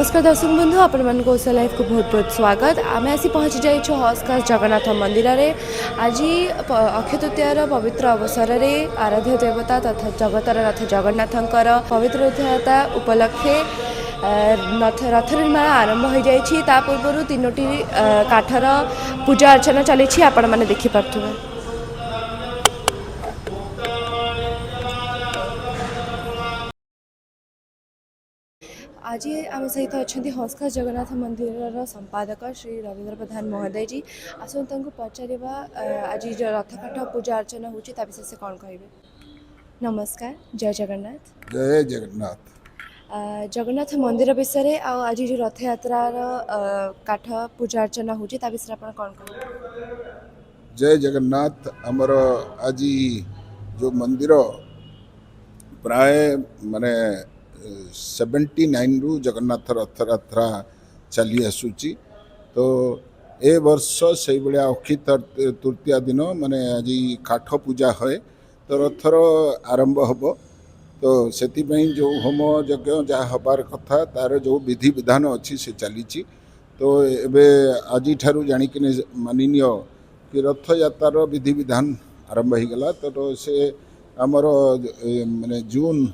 नमस्कार दर्शक बंधु आपण कौशल लाइफ को बहुत बहुत स्वागत। आम आसी पहुँची जाइए हस्कास जगन्नाथ मंदिर में। आज अक्षय तृतीयार पवित्र अवसर में आराध्य देवता तथा जगतर रथ जगन्नाथंकर पवित्र रथयात्रा उपलक्षे रथ निर्माण आरंभ हो जाइए। ता पूर्व तीनोटी काठर पूजा अर्चना चली आपण मैंने देखिपे। आज आम सहित अच्छा हस्कास जगन्नाथ मंदिर संपादक श्री रवींद्र प्रधान महोदय जी। आसत पचारा आज रथ काठ पूजा अर्चना होची विषय से कौन कहे। नमस्कार, जय जगन्नाथ। जय जगन्नाथ। जगन्नाथ मंदिर विषय आज जो रथ यात्रार काठ पूजा अर्चना होची विषय आप कौन कहे। जय जगन्नाथ। आमर आज जो मंदिर प्राय माने 79 रु जगन्नाथ रथ यात्रा चली आसूची। तो ए वर्ष से भाया अक्षय तृतीया दिन माने आज काठ पूजा है तो रथर आरंभ हम। तो से जो होम यज्ञ जहाँ हबार कथा तार जो विधि विधान अच्छी से चली। तो एबे आज ठारू जानिक माननीय कि रथ यात्रार विधि विधान आरंभ हो गला। तो से आमर माने जून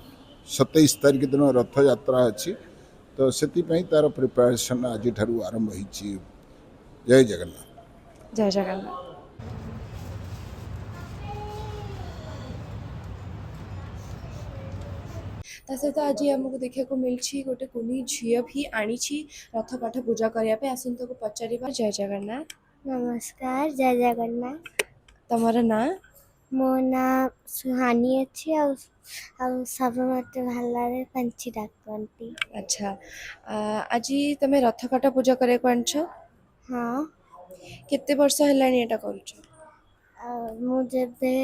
27 तारिख दिन रथ यात्रा अच्छी। तो से तार प्रिपरेशन आज ठारू आरंभ हो। जय जगन्नाथ। जय जगन्नाथ। सहित आज आमको देखा मिली गोटे कुनी झील भी आनी रथ काठ पूजा करने आसत को पचार। जय जगन्नाथ। नमस्कार, जय जगन्नाथ। तमर ना? मो ना सुहानी अच्छी सब मत भल पंची डाकती। अच्छा, आज तुम रथ काठ पूजा करने को आनछ? हाँ। केते वर्ष हेलानी एटा करूछ? मु जेबे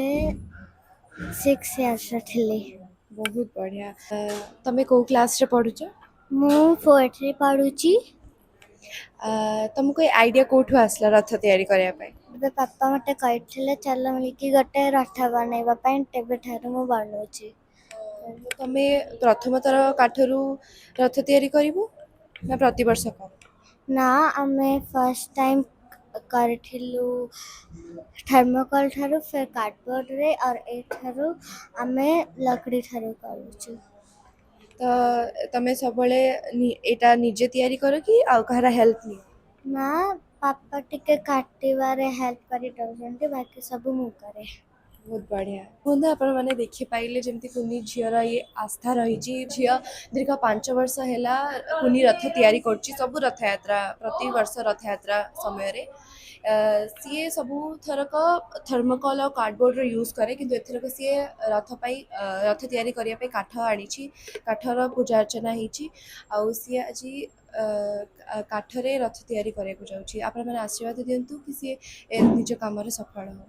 6 इयर्स थिली। बहुत बढ़िया। तमे को क्लास रे पढुछ? मु 4th रे पढुची। तुमको आइडिया कोठु आसला रथ तैयारी करया पे? पापा मते कहथिले चल मिलकी गोटे रथ बनैबा पई तेबे ठारू मु बनौची। तमे प्रथम तर काठरू रथ तैयारी करिवो ना प्रति वर्ष कर? ना आमे फर्स्ट टाइम करथिलु थर्मोकोल ठारू फिर कार्डबोर्ड रे और ए ठारू आमे लकड़ी ठारू करूछु। तो तमे सबले एटा निजे तैयारी करो कि आ कहारा हेल्प नि? ना पापा टिके काटिबारे हेल्प करी दउछन्ते, बाकी सब मु करे। बहुत बढ़िया बंधु आपण मैंने देखी पाइले जमती कुनी झीर ये आस्था रही। झी दीर्घ 5 वर्ष है कुनी रथ तैयारी करछि। सब रथ यात्रा प्रति वर्ष रथ यात्रा समय रे सी सबू थरक थर्मोकोल और कार्डबोर्ड यूज करे किंतु एथरक सी रथ पाई रथ तैयारी करिया पे काठ आनी काठर पूजा अर्चना होती। आउ सी आज काठरे रथ तैयारी करिया को जाउछि। आपण माने आशीर्वाद दियंतु कि सी निज काम रे सफल हो।